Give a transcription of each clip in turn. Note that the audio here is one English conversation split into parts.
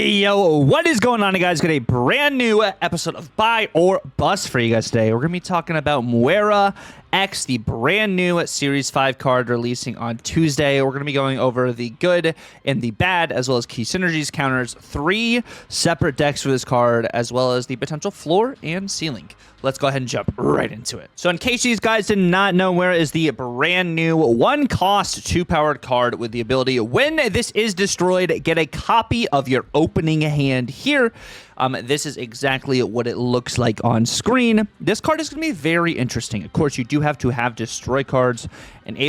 Yo, what is going on, guys? Got a brand new episode of Buy or Bust for you guys today. We're going to be talking about Moira X, the brand new Series 5 card releasing on Tuesday. We're going to be going over the good and the bad, as well as key synergies, counters, 3 separate decks for this card, as well as the potential floor and ceiling. Let's go ahead and jump right into it. So in case you guys did not know, Moira is the brand new 1-cost 2-powered card with the ability, when this is destroyed, get a copy of your opening hand here. This is exactly what it looks like on screen. This card is going to be very interesting. Of course, you do have to have destroy cards and be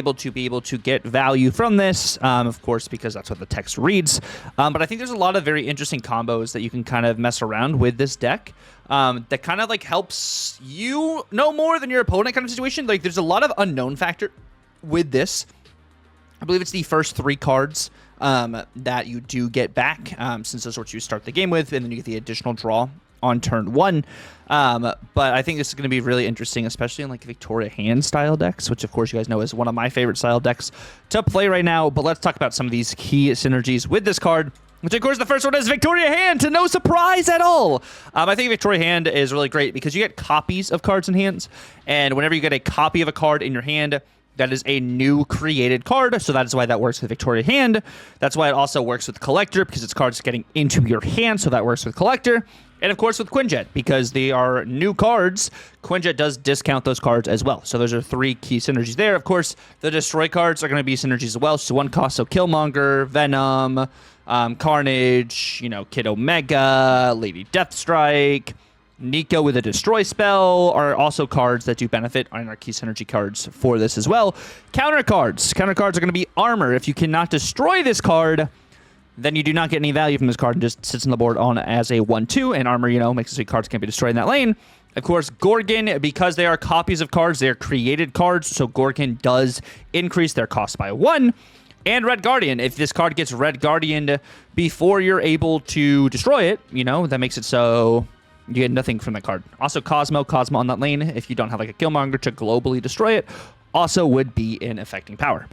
able to get value from this, of course, because that's what the text reads. But I think there's a lot of very interesting combos that you can kind of mess around with this deck. That kind of like helps you know more than your opponent kind of situation. Like there's a lot of unknown factor with this. I believe it's the first 3 cards that you do get back, since that's what you start the game with, and then you get the additional draw on turn 1. But I think this is going to be really interesting, especially in like Victoria Hand style decks, which of course you guys know is one of my favorite style decks to play right now. But let's talk about some of these key synergies with this card. Which, of course, the first one is Victoria Hand, to no surprise at all. I think Victoria Hand is really great because you get copies of cards in hands, and whenever you get a copy of a card in your hand, that is a new created card, so that is why that works with Victoria Hand. That's why it also works with Collector, because it's cards getting into your hand, so that works with Collector. And, of course, with Quinjet, because they are new cards, Quinjet does discount those cards as well. So those are 3 key synergies there. Of course, the Destroy cards are going to be synergies as well. So 1 cost, so Killmonger, Venom, Carnage, Kid Omega, Lady Deathstrike, Nico with a Destroy spell are also cards that do benefit on our key synergy cards for this as well. Counter cards. Counter cards are going to be Armor. If you cannot destroy this card, then you do not get any value from this card and just sits on the board on as a 1/2, and Armor, makes it so cards can't be destroyed in that lane. Of course, Gorgon, because they are copies of cards, they are created cards, so Gorgon does increase their cost by 1. And Red Guardian, if this card gets Red Guardianed before you're able to destroy it, that makes it so you get nothing from that card. Also, Cosmo on that lane, if you don't have like a Killmonger to globally destroy it, also would be in affecting power.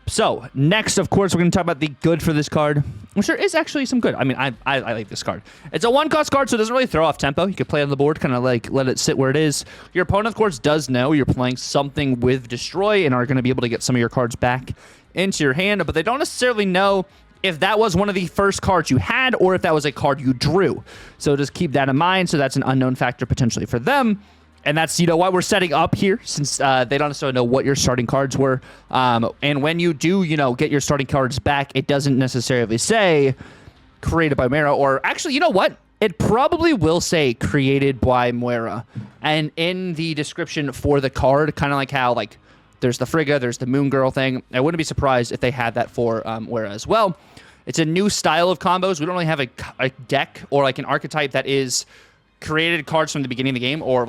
So next, of course, we're going to talk about the good for this card, which there is actually some good. I mean, I like this card. It's a 1-cost card, so it doesn't really throw off tempo. You can play on the board, kind of like let it sit where it is. Your opponent, of course, does know you're playing something with Destroy and are going to be able to get some of your cards back into your hand, but they don't necessarily know if that was one of the first cards you had or if that was a card you drew. So just keep that in mind. So that's an unknown factor potentially for them. And that's, why we're setting up here, since they don't necessarily know what your starting cards were. And when you do, get your starting cards back, it doesn't necessarily say created by Moira, or actually, you know what? It probably will say created by Moira. And in the description for the card, kind of like how, there's the Frigga, there's the Moon Girl thing. I wouldn't be surprised if they had that for Moira as well. It's a new style of combos. We don't really have a deck or an archetype that is created cards from the beginning of the game, or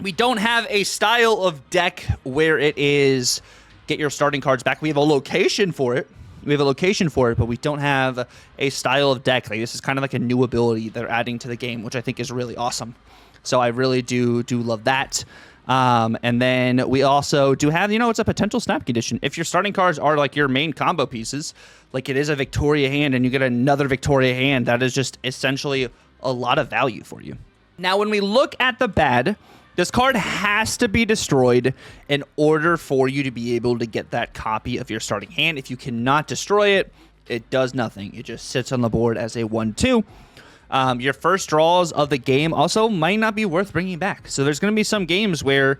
we don't have a style of deck where it is get your starting cards back. We have a location for it. But we don't have a style of deck. This is kind of like a new ability they're adding to the game, which I think is really awesome. So I really do love that. And then we also do have, it's a potential snap condition. If your starting cards are your main combo pieces, like it is a Victoria Hand and you get another Victoria Hand, that is just essentially a lot of value for you. Now, when we look at the bad, this card has to be destroyed in order for you to be able to get that copy of your starting hand. If you cannot destroy it, it does nothing. It just sits on the board as a 1/2. Your first draws of the game also might not be worth bringing back. So there's going to be some games where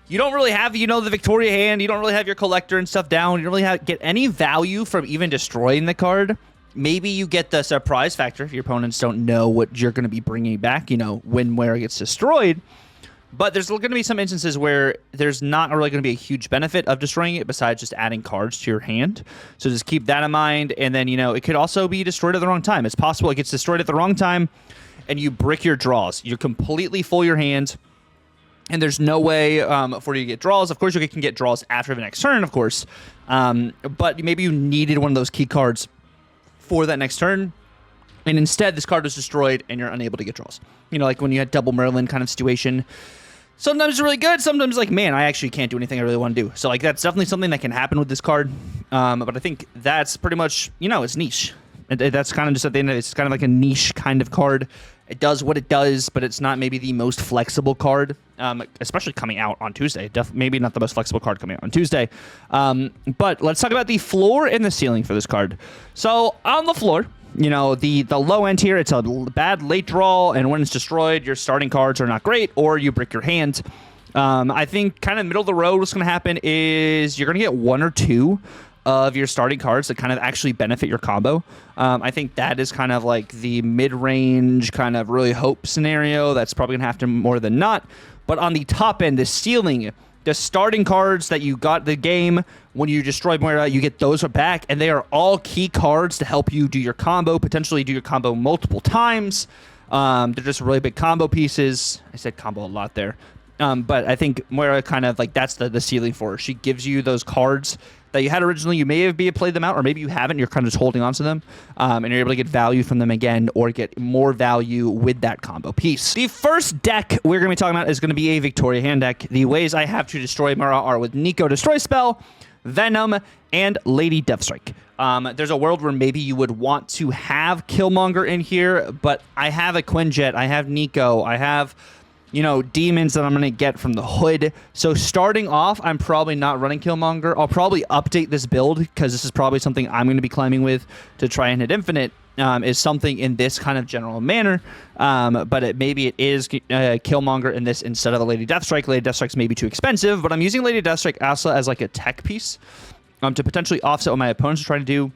you don't really have, the Victoria Hand. You don't really have your Collector and stuff down. You don't really get any value from even destroying the card. Maybe you get the surprise factor if your opponents don't know what you're going to be bringing back, when Moira gets destroyed. But there's going to be some instances where there's not really going to be a huge benefit of destroying it besides just adding cards to your hand. So just keep that in mind. And then, it could also be destroyed at the wrong time. It's possible it gets destroyed at the wrong time and you brick your draws. You're completely full your hand and there's no way for you to get draws. Of course, you can get draws after the next turn, of course. But maybe you needed one of those key cards for that next turn. And instead, this card was destroyed and you're unable to get draws. Like when you had double Merlin kind of situation. Sometimes it's really good. Sometimes man, I actually can't do anything I really want to do. So that's definitely something that can happen with this card. But I think that's pretty much, it's niche. That's kind of just at the end of it. It's kind of like a niche kind of card. It does what it does, but it's not maybe the most flexible card, especially coming out on Tuesday. Maybe not the most flexible card coming out on Tuesday. But let's talk about the floor and the ceiling for this card. So on the floor, you know, the low end here, it's a bad late draw, and when it's destroyed, your starting cards are not great, or you break your hand. I think kind of middle of the road, what's going to happen is you're going to get one or two of your starting cards that kind of actually benefit your combo. I think that is kind of like the mid-range kind of really hope scenario. That's probably going to happen more than not. But on the top end, the ceiling, the starting cards that you got the game when you destroy Moira, you get those back, and they are all key cards to help you do your combo, potentially do your combo multiple times. They're just really big combo pieces. I said combo a lot there. But I think Moira kind of like that's the ceiling for her. She gives you those cards that you had originally. You may have played them out, or maybe you haven't. You're kind of just holding on to them, and you're able to get value from them again, or get more value with that combo piece. The first deck we're going to be talking about is going to be a Victoria hand deck. The ways I have to destroy Moira are with Nico Destroy Spell, Venom, and Lady Deathstrike. There's a world where maybe you would want to have Killmonger in here, but I have a Quinjet, I have Nico, I have, you know, demons that I'm going to get from the hood. So starting off, I'm probably not running Killmonger. I'll probably update this build, because this is probably something I'm going to be climbing with to try and hit infinite, is something in this kind of general manner. But maybe it is Killmonger in this instead of the Lady Deathstrike. Lady Deathstrike's maybe too expensive, but I'm using Lady Deathstrike also as like a tech piece to potentially offset what my opponents are trying to do.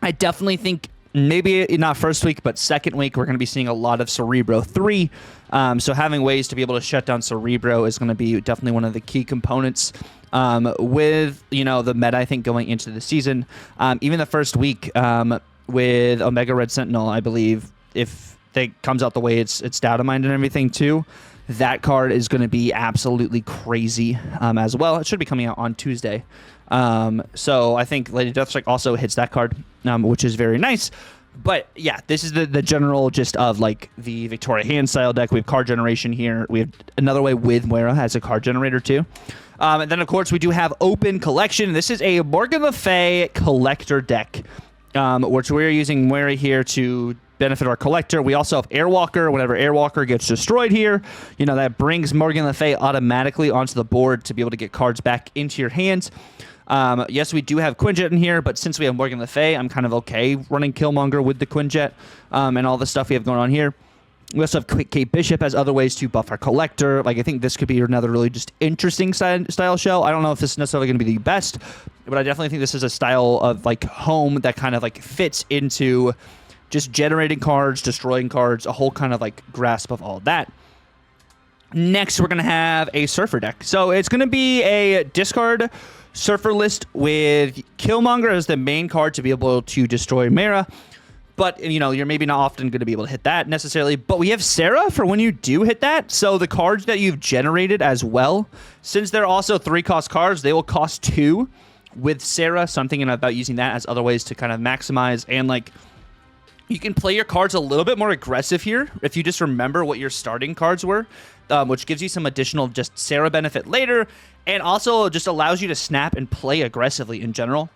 I definitely think maybe not first week, but second week, we're going to be seeing a lot of Cerebro 3. So having ways to be able to shut down Cerebro is going to be definitely one of the key components with, you know, the meta, I think, going into the season. Even the first week with Omega Red Sentinel, I believe, if it comes out the way it's data mined and everything too, that card is going to be absolutely crazy as well. It should be coming out on Tuesday. So I think Lady Deathstrike also hits that card, which is very nice. But yeah, this is the general gist of like the Victoria hand style deck. We have card generation here. We have another way with Moira as a card generator too. And then of course we do have open collection. This is a Morgan Le Fay collector deck, which we're using Moira here to benefit our collector. We also have Airwalker. Whenever Airwalker gets destroyed here, you know, that brings Morgan Le Fay automatically onto the board to be able to get cards back into your hands. Yes, we do have Quinjet in here, but since we have Morgan Le Fay, I'm kind of okay running Killmonger with the Quinjet and all the stuff we have going on here. We also have Kate Bishop as other ways to buff our collector. Like, I think this could be another really just interesting style show. I don't know if this is necessarily going to be the best, but I definitely think this is a style of like home that kind of like fits into just generating cards, destroying cards, a whole kind of like grasp of all that. Next, we're going to have a Surfer deck. So it's going to be a discard Surfer list with Killmonger as the main card to be able to destroy Moira. But, you know, you're maybe not often going to be able to hit that necessarily. But we have Sarah for when you do hit that. So the cards that you've generated as well, since they're also 3-cost cards, they will cost 2 with Sarah. So I'm thinking about using that as other ways to kind of maximize. And, like, you can play your cards a little bit more aggressive here if you just remember what your starting cards were, which gives you some additional just Sarah benefit later. And also just allows you to snap and play aggressively in general.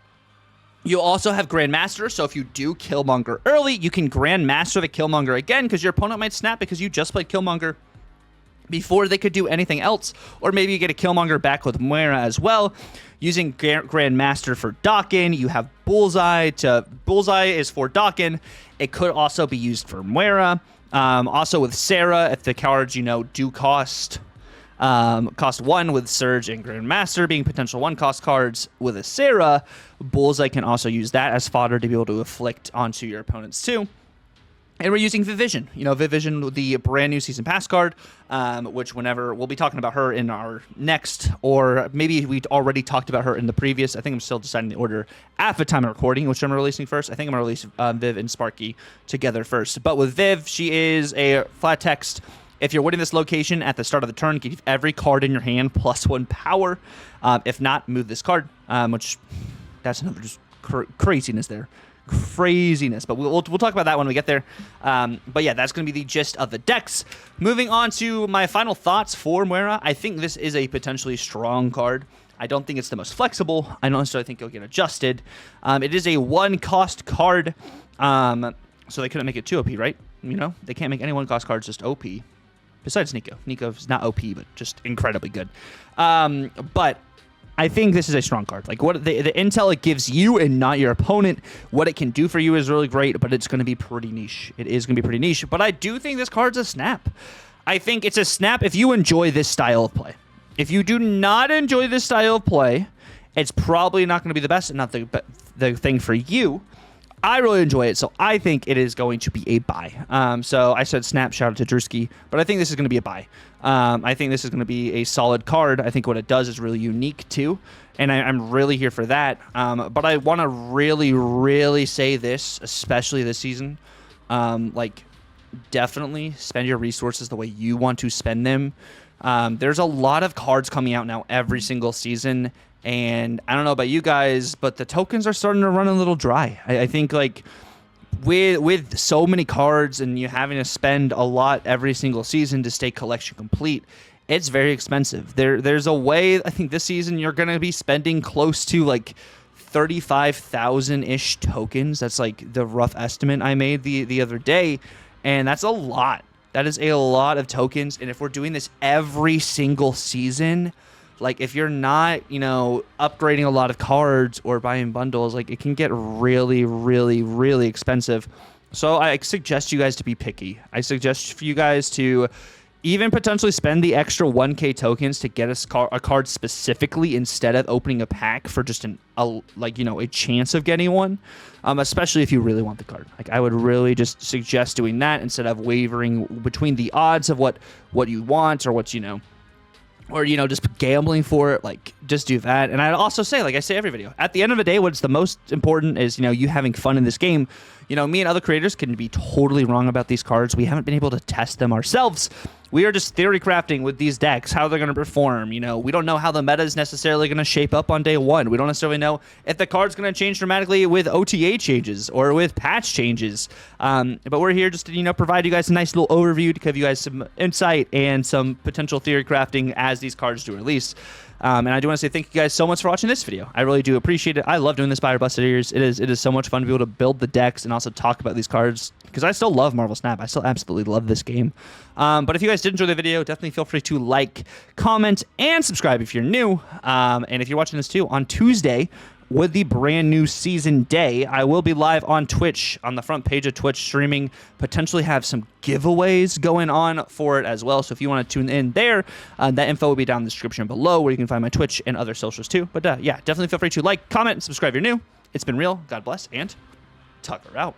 You also have Grandmaster, so if you do Killmonger early, you can Grandmaster the Killmonger again, because your opponent might snap because you just played Killmonger before they could do anything else. Or maybe you get a Killmonger back with Moira as well. Using Grandmaster for Dakin, you have Bullseye. Bullseye is for Dakin. It could also be used for Moira. Also with Sarah, if the cards, you know, do cost 1 with Surge and Grandmaster being potential 1-cost cards. With a Sarah, Bullseye can also use that as fodder to be able to afflict onto your opponents too. And we're using Vivision. You know, Vivision, the brand new Season Pass card, which whenever we'll be talking about her in our next, or maybe we already talked about her in the previous. I think I'm still deciding the order at the time of recording, which I'm releasing first. I think I'm going to release Viv and Sparky together first. But with Viv, she is a flat text. If you're winning this location at the start of the turn, give every card in your hand +1 power. If not, move this card, which that's another just craziness there. Craziness. But we'll talk about that when we get there. But yeah, that's going to be the gist of the decks. Moving on to my final thoughts for Moira. I think this is a potentially strong card. I don't think it's the most flexible. I don't necessarily think it'll get adjusted. It is a 1-cost card. So they couldn't make it too OP, right? You know, they can't make any one-cost cards just OP. Besides Nico. Nico's not OP, but just incredibly good. But I think this is a strong card. Like, what the intel it gives you and not your opponent, what it can do for you is really great, but it's going to be pretty niche. It is going to be pretty niche. But I do think this card's a snap. I think it's a snap if you enjoy this style of play. If you do not enjoy this style of play, it's probably not going to be the best and not the thing for you. I really enjoy it, so I think it is going to be a buy. So I said snap, shout out to Drewski, but I think this is going to be a buy. I think this is going to be a solid card. I think what it does is really unique too, and I'm really here for that. But I want to really, really say this, especially this season. Like, definitely spend your resources the way you want to spend them. There's a lot of cards coming out now every single season, and I don't know about you guys, but the tokens are starting to run a little dry. I think, like, with so many cards and you having to spend a lot every single season to stay collection complete, it's very expensive. There's a way, I think this season you're going to be spending close to like 35,000-ish tokens. That's like the rough estimate I made the other day, and that's a lot. That is a lot of tokens, and if we're doing this every single season, like, if you're not, you know, upgrading a lot of cards or buying bundles, like, it can get really, really, really expensive. So I suggest you guys to be picky. I suggest for you guys to even potentially spend the extra 1K tokens to get a card specifically instead of opening a pack for just a chance of getting one, especially if you really want the card. Like, I would really just suggest doing that instead of wavering between the odds of what you want or what, you know, or, you know, just gambling for it. Like, just do that. And I'd also say, like I say every video, at the end of the day, what's the most important is, you know, you having fun in this game. You know, me and other creators can be totally wrong about these cards. We haven't been able to test them ourselves. We are just theory crafting with these decks, how they're going to perform. You know, we don't know how the meta is necessarily going to shape up on day one. We don't necessarily know if the card's going to change dramatically with OTA changes or with patch changes. But we're here just to, you know, provide you guys a nice little overview to give you guys some insight and some potential theory crafting as these cards do release. And I do want to say thank you guys so much for watching this video. I really do appreciate it. I love doing this buy or bust series. It is so much fun to be able to build the decks and also talk about these cards, because I still love Marvel Snap. I still absolutely love this game. But if you guys did enjoy the video, definitely feel free to like, comment, and subscribe if you're new. And if you're watching this too, on Tuesday, with the brand new season day, I will be live on Twitch, on the front page of Twitch, streaming, potentially have some giveaways going on for it as well. So if you want to tune in there, that info will be down in the description below, where you can find my Twitch and other socials too. But yeah, definitely feel free to like, comment, and subscribe if you're new. It's been real. God bless, and Tucker out.